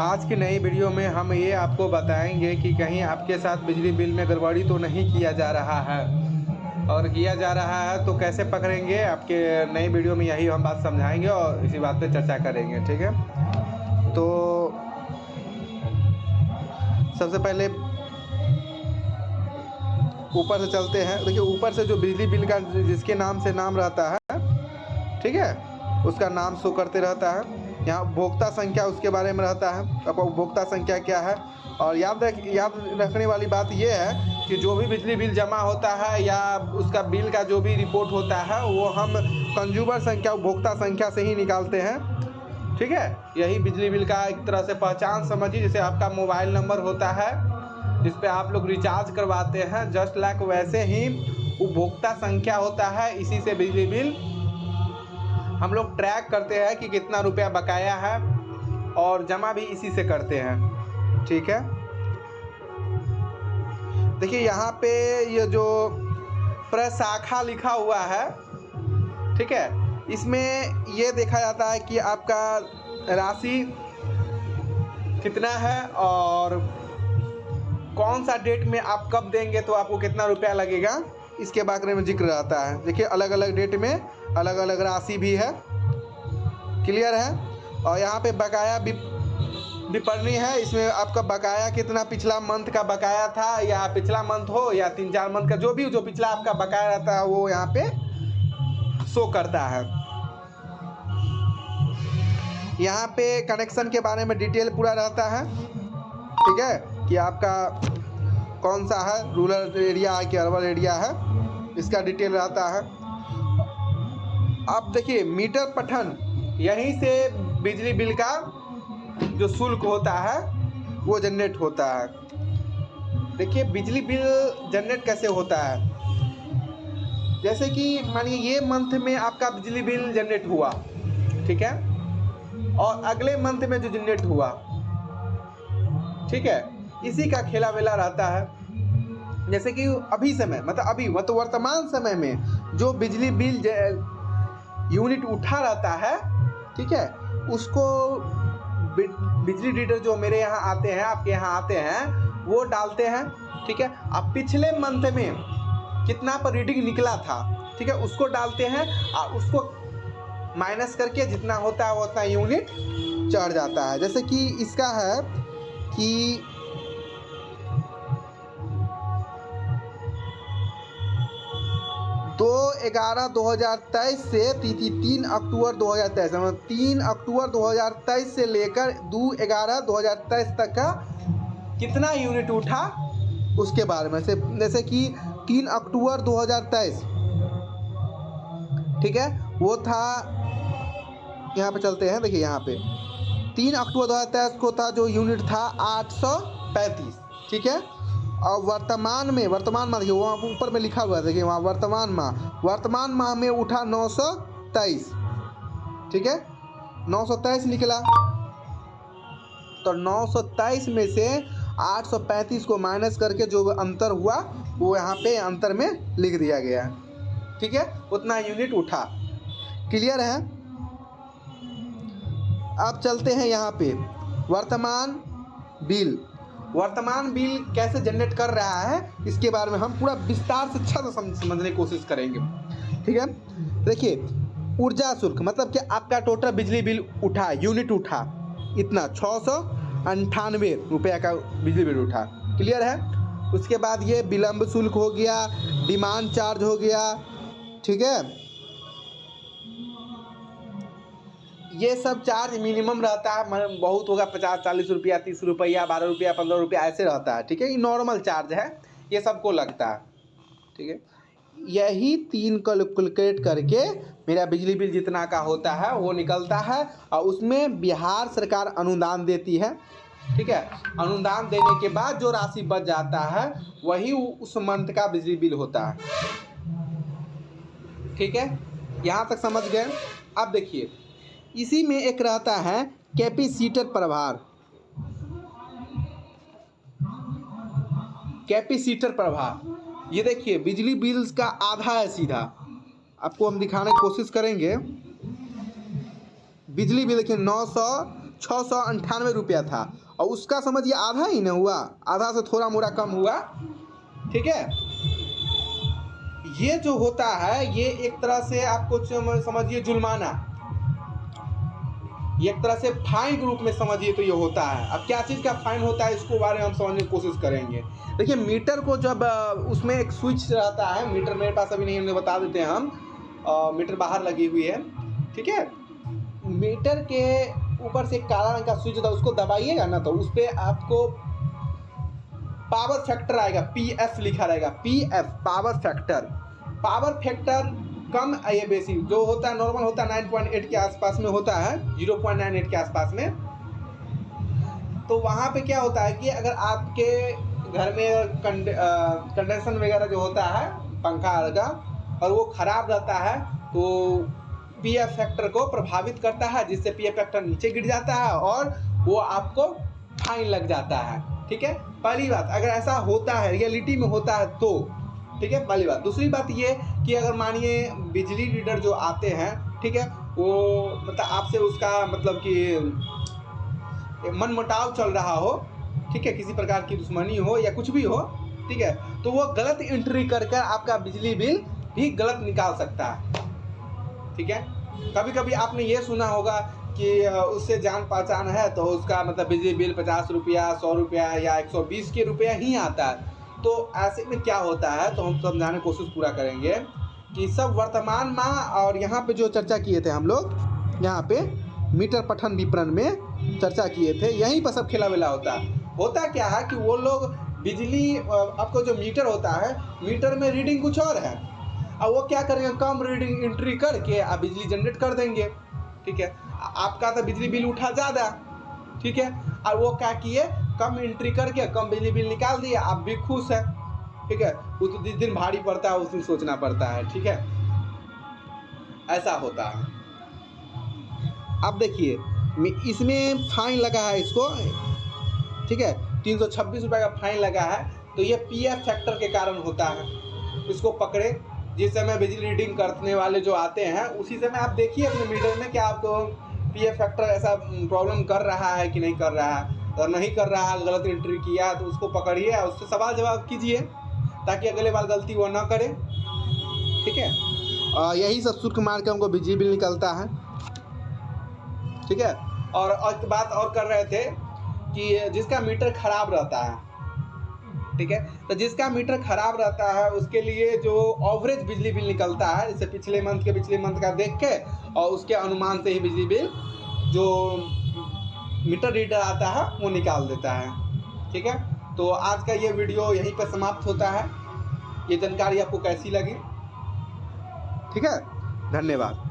आज की नई वीडियो में हम ये आपको बताएंगे कि कहीं आपके साथ बिजली बिल में गड़बड़ी तो नहीं किया जा रहा है, और किया जा रहा है तो कैसे पकड़ेंगे। आपके नई वीडियो में यही हम बात समझाएंगे और इसी बात पे चर्चा करेंगे। ठीक है, तो सबसे पहले ऊपर से चलते हैं। देखिए, ऊपर से जो बिजली बिल का जिसके नाम से नाम रहता है, ठीक है, उसका नाम शो करते रहता है। यहाँ उपभोक्ता संख्या उसके बारे में रहता है, अब उपभोक्ता संख्या क्या है। और याद रखने वाली बात यह है कि जो भी बिजली बिल जमा होता है या उसका बिल का जो भी रिपोर्ट होता है वो हम कंज्यूमर संख्या, उपभोक्ता संख्या से ही निकालते हैं। ठीक है, यही बिजली बिल का एक तरह से पहचान समझिए। जैसे आपका मोबाइल नंबर होता है जिस पे आप लोग रिचार्ज करवाते हैं, जस्ट लाइक वैसे ही उपभोक्ता संख्या होता है। इसी से बिजली बिल हम लोग ट्रैक करते हैं कि कितना रुपया बकाया है, और जमा भी इसी से करते हैं। ठीक है, देखिए यहाँ पे ये जो प्रशाखा लिखा हुआ है, ठीक है, इसमें ये देखा जाता है कि आपका राशि कितना है और कौन सा डेट में आप कब देंगे तो आपको कितना रुपया लगेगा, इसके बारे में जिक्र रहता है। देखिए, अलग अलग डेट में अलग अलग राशि भी है। क्लियर है। और यहाँ पे बकाया विवरणी है, इसमें आपका बकाया कितना, पिछला मंथ का बकाया था या पिछला मंथ हो या 3-4 मंथ का, जो पिछला आपका बकाया रहता है वो यहाँ पे शो करता है। यहाँ पे कनेक्शन के बारे में डिटेल पूरा रहता है। ठीक है, कि आपका कौन सा है, रूरल एरिया है कि अर्बन एरिया है, इसका डिटेल रहता है। अब देखिए, मीटर पठन, यहीं से बिजली बिल का जो शुल्क होता है वो जनरेट होता है। देखिए, बिजली बिल जनरेट कैसे होता है। जैसे कि मानिए ये मंथ में आपका बिजली बिल जनरेट हुआ, ठीक है, और अगले मंथ में जो जनरेट हुआ, ठीक है, इसी का खेला वेला रहता है। जैसे कि अभी समय मतलब वर्तमान समय में जो बिजली बिल यूनिट उठा रहता है, ठीक है, उसको बिजली रीडर जो मेरे यहाँ आते हैं, आपके यहाँ आते हैं, वो डालते हैं। ठीक है, अब पिछले मंथ में कितना पर रीडिंग निकला था, ठीक है, उसको डालते हैं और उसको माइनस करके जितना होता है वो उतना यूनिट चढ़ जाता है। जैसे कि इसका है कि 2/11/2023 से 3 अक्टूबर 2023, मतलब 3 अक्टूबर 2023 से लेकर 2/11/2023 तक का कितना यूनिट उठा उसके बारे में से। जैसे कि 3 अक्टूबर 2023, ठीक है, वो था, यहाँ पे चलते हैं। देखिए, यहाँ पे 3 अक्टूबर 2023 को था जो यूनिट था 835, ठीक है। और वर्तमान माह देखिए, वहाँ ऊपर में लिखा हुआ है, देखिए वहाँ वर्तमान माह में उठा 923, ठीक है, 923 निकला। तो 923 में से 835 को माइनस करके जो अंतर हुआ वो यहाँ पे अंतर में लिख दिया गया, ठीक है, उतना यूनिट उठा। क्लियर है। अब चलते हैं यहाँ पे वर्तमान बिल कैसे जनरेट कर रहा है, इसके बारे में हम पूरा विस्तार से अच्छा से समझने की कोशिश करेंगे। ठीक है, देखिए, ऊर्जा शुल्क मतलब कि आपका टोटल बिजली बिल उठा, यूनिट उठा इतना 698 रुपया का बिजली बिल उठा। क्लियर है। उसके बाद ये विलंब शुल्क हो गया, डिमांड चार्ज हो गया, ठीक है, ये सब चार्ज मिनिमम रहता है, बहुत होगा 50-40 रुपया, 30 रुपया, 12 रुपया, 15 रुपया, ऐसे रहता है। ठीक है, ये नॉर्मल चार्ज है, ये सबको लगता है। ठीक है, यही 3 कैलकुलेट करके मेरा बिजली बिल जितना का होता है वो निकलता है, और उसमें बिहार सरकार अनुदान देती है। ठीक है, अनुदान देने के बाद जो राशि बच जाता है वही उस मंथ का बिजली बिल होता है। ठीक है, यहाँ तक समझ गए। अब देखिए, इसी में एक रहता है कैपेसिटर प्रभार। ये देखिए, बिजली बिल्स का आधा है सीधा, आपको हम दिखाने की कोशिश करेंगे। बिजली बिल देखिए ₹698 था, और उसका समझिए आधा ही ना हुआ, आधा से थोड़ा मोड़ा कम हुआ। ठीक है, ये जो होता है ये एक तरह से आपको समझिए जुर्माना, ये एक तरह से फाइन के रूप में समझिए तो ये होता है। अब क्या चीज़ का फाइन होता है इसको बारे में हम समझने की कोशिश करेंगे। देखिए मीटर को जब उसमें एक स्विच रहता है, मीटर मेरे पास अभी नहीं, हमने बता देते हैं हम, मीटर बाहर लगी हुई है। ठीक है, मीटर के ऊपर से काला रंग का स्विच होता है, उसको दबाइएगा ना तो उस पर आपको पावर फैक्टर आएगा, PF लिखा रहेगा, PF power factor. Power factor कम या बेसी जो होता है नॉर्मल होता है 9.8 के आसपास में होता है, 0.98 के आसपास में। तो वहाँ पे क्या होता है कि अगर आपके घर में कंडेंसर वगैरह जो होता है पंखा का, और वो ख़राब रहता है तो PF फैक्टर को प्रभावित करता है, जिससे PF फैक्टर नीचे गिर जाता है और वो आपको फाइन लग जाता है। ठीक है, पहली बात, अगर ऐसा होता है रियलिटी में होता है तो ठीक है, पहली बात। दूसरी बात ये कि अगर मानिए बिजली रीडर जो आते हैं, ठीक है, वो मतलब आपसे उसका मतलब कि मनमुटाव चल रहा हो, ठीक है, किसी प्रकार की दुश्मनी हो या कुछ भी हो, ठीक है, तो वो गलत एंट्री कर कर आपका बिजली बिल भी गलत निकाल सकता है। ठीक है, कभी कभी आपने ये सुना होगा कि उससे जान पहचान है तो उसका मतलब बिजली बिल 50 रुपया, 100 रुपया या 120 के रुपया ही आता है। तो ऐसे में क्या होता है तो हम समझाने की कोशिश पूरा करेंगे कि सब वर्तमान में, और यहाँ पे जो चर्चा किए थे हम लोग, यहाँ पे मीटर पठन विपणन में चर्चा किए थे, यहीं पर सब खेला वेला होता है। होता क्या है कि वो लोग बिजली, आपको जो मीटर होता है, मीटर में रीडिंग कुछ और है, और वो क्या करेंगे, कम रीडिंग एंट्री करके आप बिजली जनरेट कर देंगे। ठीक है, आपका तो बिजली बिल उठा ज़्यादा, ठीक है, और वो क्या किए, कम एंट्री करके कम बिजली बिल निकाल दिया, आप भी खुश है। ठीक है, वो तो जिस दिन भारी पड़ता है उस दिन सोचना पड़ता है। ठीक है, ऐसा होता है। अब देखिए इसमें फाइन लगा है इसको, ठीक है, 326 रुपये का फाइन लगा है। तो ये PF फैक्टर के कारण होता है। इसको पकड़े, जिस समय बिजली रीडिंग करने वाले जो आते हैं उसी समय आप देखिए अपने मीटर में क्या आपको PF फैक्टर ऐसा प्रॉब्लम कर रहा है कि नहीं कर रहा है। अगर नहीं कर रहा है, गलत एंट्री किया है, तो उसको पकड़िए और उससे सवाल जवाब कीजिए ताकि अगले बार गलती वो ना करे। ठीक है, यही सब शुल्क मार के हमको बिजली बिल निकलता है। ठीक है, और एक बात और कर रहे थे कि जिसका मीटर खराब रहता है, ठीक है, तो जिसका मीटर खराब रहता है उसके लिए जो एवरेज बिजली बिल निकलता है, जैसे पिछले मंथ का देख के और उसके अनुमान से ही बिजली बिल जो मीटर रीडर आता है वो निकाल देता है। ठीक है, तो आज का ये वीडियो यहीं पर समाप्त होता है। ये जानकारी आपको कैसी लगी? ठीक है, धन्यवाद।